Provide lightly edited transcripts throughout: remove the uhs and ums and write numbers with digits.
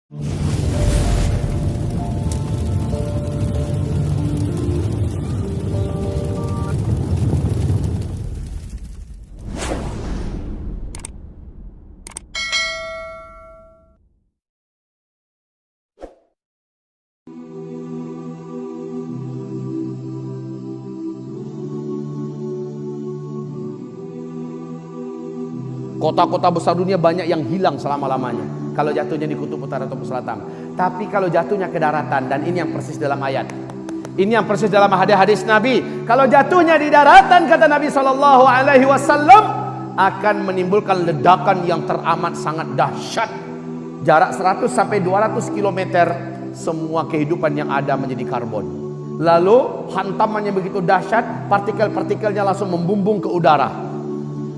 Kota-kota besar dunia banyak yang hilang selama-lamanya kalau jatuhnya di kutub utara atau selatan. Tapi kalau jatuhnya ke daratan, dan ini yang persis dalam ayat, ini yang persis dalam hadis Nabi, kalau jatuhnya di daratan, kata Nabi SAW, akan menimbulkan ledakan yang teramat sangat dahsyat. Jarak 100 sampai 200 km, semua kehidupan yang ada menjadi karbon. Lalu hantamannya begitu dahsyat, partikel-partikelnya langsung membumbung ke udara.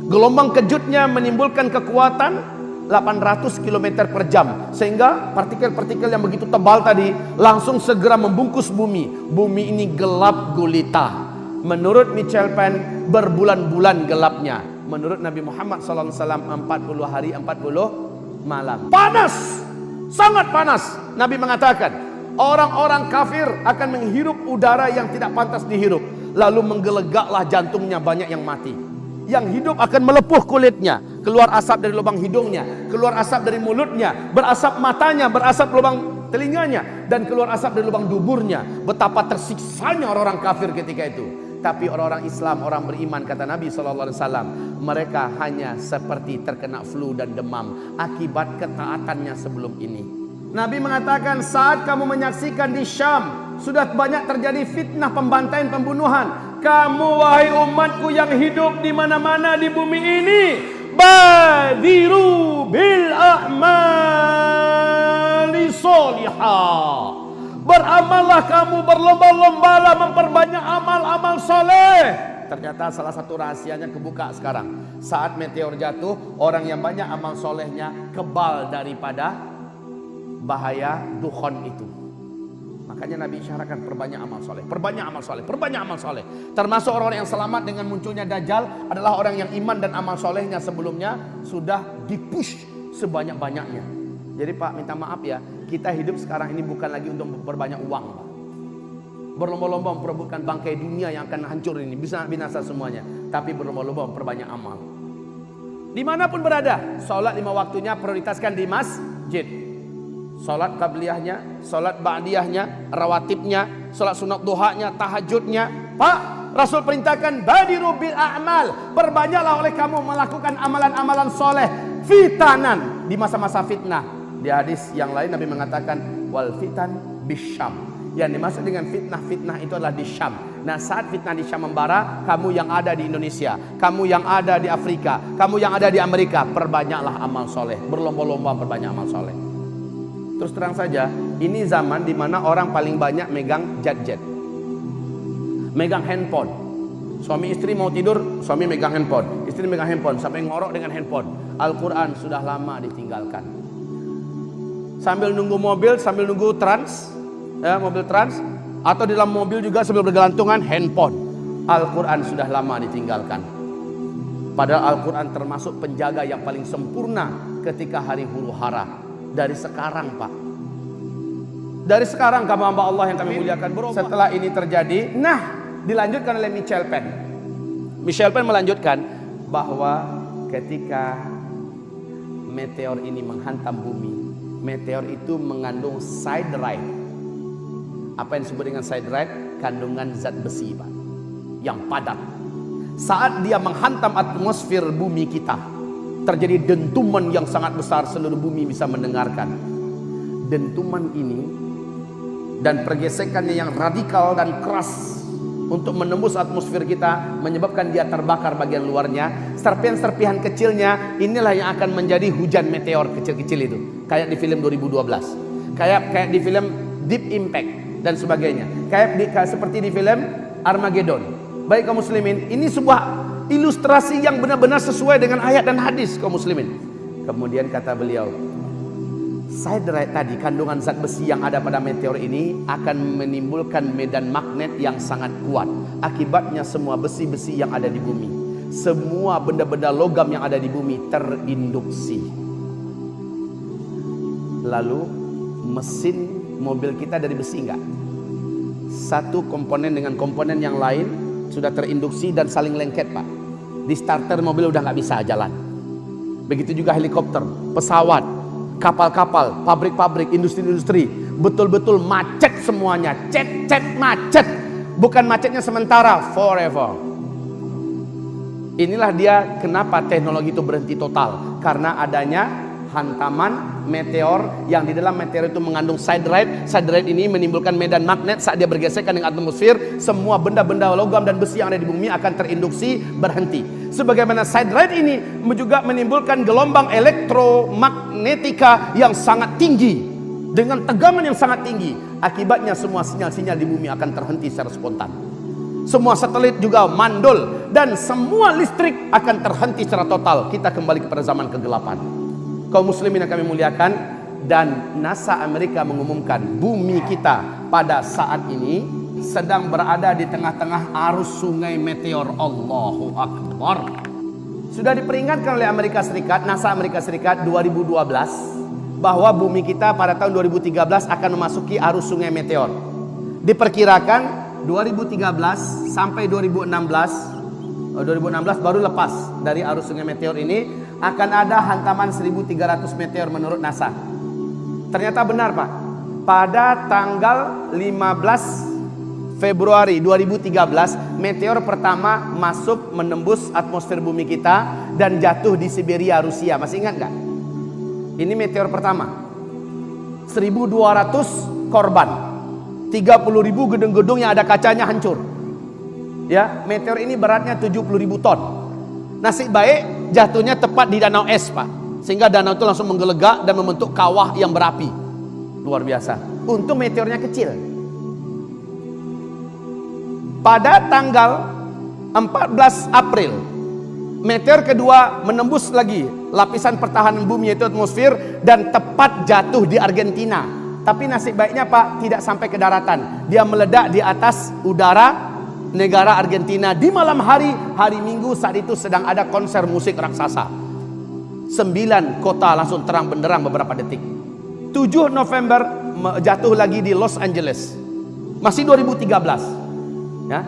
Gelombang kejutnya menimbulkan kekuatan 800 km per jam, sehingga partikel-partikel yang begitu tebal tadi langsung segera membungkus bumi. Bumi ini gelap gulita. Menurut Michel Penn, berbulan-bulan gelapnya. Menurut Nabi Muhammad SAW, 40 hari 40 malam. Panas, sangat panas. Nabi mengatakan, orang-orang kafir akan menghirup udara yang tidak pantas dihirup, lalu menggelegaklah jantungnya, banyak yang mati. Yang hidup akan melepuh kulitnya, keluar asap dari lubang hidungnya, keluar asap dari mulutnya, berasap matanya, berasap lubang telinganya, dan keluar asap dari lubang duburnya. Betapa tersiksanya orang-orang kafir ketika itu. Tapi orang-orang Islam, orang beriman, kata Nabi SAW, mereka hanya seperti terkena flu dan demam akibat ketaatannya sebelum ini. Nabi mengatakan, saat kamu menyaksikan di Syam sudah banyak terjadi fitnah, pembantaian, pembunuhan, kamu wahai umatku yang hidup di mana-mana di bumi ini, badiru bil a'mali sholihah, beramallah kamu, berlomba-lombalah memperbanyak amal-amal soleh. Ternyata salah satu rahasianya kebuka sekarang. Saat meteor jatuh, orang yang banyak amal solehnya kebal daripada bahaya dukhon itu. Makanya Nabi isyaratkan perbanyak amal soleh, perbanyak amal soleh, perbanyak amal soleh. Termasuk orang-orang yang selamat dengan munculnya Dajjal adalah orang yang iman dan amal solehnya sebelumnya sudah dipush sebanyak-banyaknya. Jadi Pak, minta maaf ya, kita hidup sekarang ini bukan lagi untuk memperbanyak uang, Pak. Berlomba-lomba memperebutkan bangkai dunia yang akan hancur ini, bisa binasa semuanya. Tapi berlomba-lomba memperbanyak amal. Dimanapun berada, sholat 5 waktunya prioritaskan di masjid. Salat qabliyahnya, salat ba'diyahnya, rawatibnya, salat sunat duhanya, tahajudnya. Pak, Rasul perintahkan badiru bil a'mal, perbanyaklah oleh kamu melakukan amalan-amalan soleh fitanan di masa-masa fitnah. Di hadis yang lain Nabi mengatakan wal fitan bisyam. Yang dimaksud dengan fitnah-fitnah itu adalah di Syam. Nah, saat fitnah di Syam membara, kamu yang ada di Indonesia, kamu yang ada di Afrika, kamu yang ada di Amerika, perbanyaklah amal soleh, berlomba-lomba perbanyak amal soleh. Terus terang saja, ini zaman dimana orang paling banyak megang jet-jet, megang handphone. Suami istri mau tidur, suami megang handphone, istri megang handphone, sampai ngorok dengan handphone. Al-Quran sudah lama ditinggalkan. Sambil nunggu mobil, sambil nunggu trans, ya, mobil trans, atau di dalam mobil juga sambil bergelantungan handphone. Al-Quran sudah lama ditinggalkan. Padahal Al-Quran termasuk penjaga yang paling sempurna ketika hari huru hara. Dari sekarang, Pak, dari sekarang kamu hamba Allah yang kami muliakan berubah. Setelah ini terjadi, nah, dilanjutkan oleh Michel Penn. Michel Penn melanjutkan bahwa ketika meteor ini menghantam bumi, meteor itu mengandung siderite. Apa yang disebut dengan siderite? Kandungan zat besi, Pak, yang padat. Saat dia menghantam atmosfer bumi kita, terjadi dentuman yang sangat besar, seluruh bumi bisa mendengarkan. Dentuman ini dan pergesekannya yang radikal dan keras untuk menembus atmosfer kita menyebabkan dia terbakar bagian luarnya. Serpihan-serpihan kecilnya inilah yang akan menjadi hujan meteor kecil-kecil itu. Kayak di film 2012, kayak di film Deep Impact dan sebagainya. Kayak seperti di film Armageddon. Baik kaum muslimin, ini sebuah ilustrasi yang benar-benar sesuai dengan ayat dan hadis kaum muslimin. Kemudian kata beliau, siderite tadi, kandungan zat besi yang ada pada meteor ini akan menimbulkan medan magnet yang sangat kuat. Akibatnya semua besi-besi yang ada di bumi, semua benda-benda logam yang ada di bumi terinduksi. Lalu mesin mobil kita dari besi enggak? Satu komponen dengan komponen yang lain sudah terinduksi dan saling lengket, Pak. Di starter mobil udah nggak bisa jalan. Begitu juga helikopter, pesawat, kapal-kapal, pabrik-pabrik, industri-industri, betul-betul macet semuanya, cet macet. Bukan macetnya sementara, forever. Inilah dia kenapa teknologi itu berhenti total, karena adanya hantaman meteor yang di dalam meteor itu mengandung siderite. Siderite ini menimbulkan medan magnet. Saat dia bergesekan dengan atmosfer, semua benda-benda logam dan besi yang ada di bumi akan terinduksi berhenti. Sebagaimana siderite ini juga menimbulkan gelombang elektromagnetika yang sangat tinggi dengan tegangan yang sangat tinggi. Akibatnya semua sinyal-sinyal di bumi akan terhenti secara spontan. Semua satelit juga mandul dan semua listrik akan terhenti secara total. Kita kembali kepada zaman kegelapan. Kaum muslimin yang kami muliakan, dan NASA Amerika mengumumkan bumi kita pada saat ini sedang berada di tengah-tengah arus sungai meteor. Allahu Akbar. Sudah diperingatkan oleh Amerika Serikat, NASA Amerika Serikat 2012, bahwa bumi kita pada tahun 2013 akan memasuki arus sungai meteor. Diperkirakan 2013 sampai 2016 baru lepas dari arus sungai meteor ini, akan ada hantaman 1.300 meteor menurut NASA. Ternyata benar, Pak. Pada tanggal 15 Februari 2013, meteor pertama masuk menembus atmosfer bumi kita dan jatuh di Siberia, Rusia. Masih ingat nggak? Ini meteor pertama. 1.200 korban. 30.000 gedung-gedung yang ada kacanya hancur. Ya, meteor ini beratnya 70.000 ton. Nasib baik jatuhnya tepat di danau es, Pak, sehingga danau itu langsung menggelegak dan membentuk kawah yang berapi. Luar biasa. Untung meteornya kecil. Pada tanggal 14 April, meteor kedua menembus lagi lapisan pertahanan bumi, yaitu atmosfer, dan tepat jatuh di Argentina. Tapi nasib baiknya, Pak, tidak sampai ke daratan. Dia meledak di atas udara negara Argentina di malam hari Minggu. Saat itu sedang ada konser musik raksasa. 9 kota langsung terang benderang beberapa detik. 7 November jatuh lagi di Los Angeles. Masih 2013. Ya.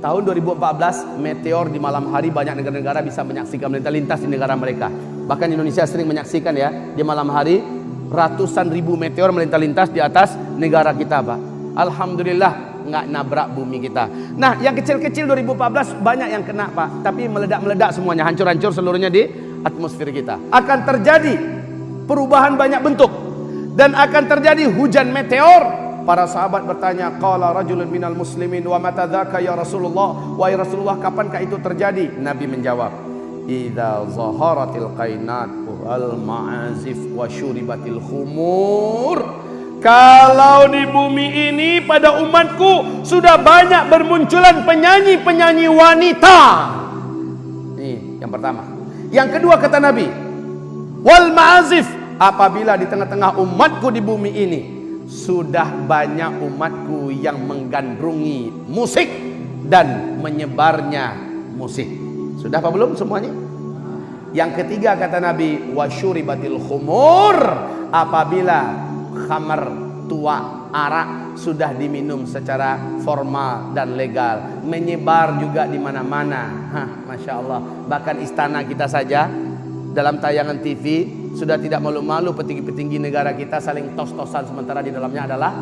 Tahun 2014 meteor di malam hari, banyak negara-negara bisa menyaksikan melintas di negara mereka. Bahkan Indonesia sering menyaksikan, ya, di malam hari ratusan ribu meteor melintas di atas negara kita, Pak. Alhamdulillah nggak nabrak bumi kita. Nah, yang kecil-kecil 2014 banyak yang kena, Pak, tapi meledak-meledak semuanya, hancur-hancur seluruhnya di atmosfer kita. Akan terjadi perubahan banyak bentuk dan akan terjadi hujan meteor. Para sahabat bertanya, qala rajulun minal muslimin wa mata dzaka ya Rasulullah, wahai Rasulullah, kapankah itu terjadi? Nabi menjawab, idza zaharatil qainat wal ma'azif wa syuribatil khumur. Kalau di bumi ini pada umatku sudah banyak bermunculan penyanyi-penyanyi wanita. Ini yang pertama. Yang kedua kata Nabi, wal ma'azif, apabila di tengah-tengah umatku di bumi ini sudah banyak umatku yang menggandrungi musik dan menyebarnya musik. Sudah apa belum semuanya? Yang ketiga kata Nabi, wasyuribatil khumur, apabila khamar, tua, arak sudah diminum secara formal dan legal, menyebar juga di mana-mana. Masya Allah. Bahkan istana kita saja dalam tayangan TV sudah tidak malu-malu petinggi-petinggi negara kita saling tos-tosan, sementara di dalamnya adalah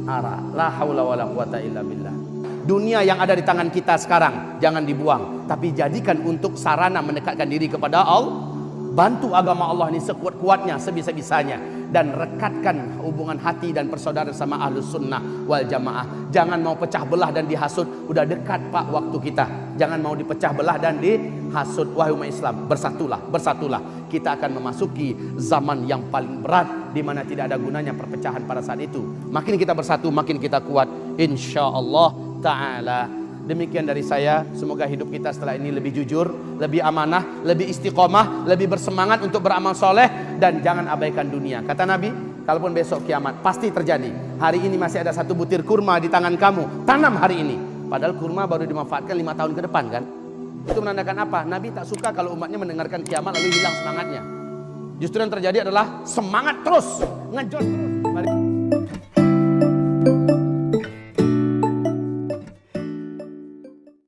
arak. La haula wala quwata illa billah. Dunia yang ada di tangan kita sekarang jangan dibuang, tapi jadikan untuk sarana mendekatkan diri kepada Allah. Bantu agama Allah ini sekuat-kuatnya, sebisa-bisanya, dan rekatkan hubungan hati dan persaudaraan sama ahlus sunnah wal jamaah. Jangan mau pecah belah dan dihasut. Udah dekat, Pak, waktu kita. Jangan mau dipecah belah dan dihasut. Wahai umat Islam, bersatulah, bersatulah. Kita akan memasuki zaman yang paling berat, di mana tidak ada gunanya perpecahan pada saat itu. Makin kita bersatu, makin kita kuat, insyaallah ta'ala. Demikian dari saya, semoga hidup kita setelah ini lebih jujur, lebih amanah, lebih istiqomah, lebih bersemangat untuk beramal soleh, dan jangan abaikan dunia. Kata Nabi, kalaupun besok kiamat pasti terjadi, hari ini masih ada satu butir kurma di tangan kamu, tanam hari ini. Padahal kurma baru dimanfaatkan 5 tahun ke depan, kan? Itu menandakan apa? Nabi tak suka kalau umatnya mendengarkan kiamat lalu hilang semangatnya. Justru yang terjadi adalah semangat terus, ngejot terus. Mari.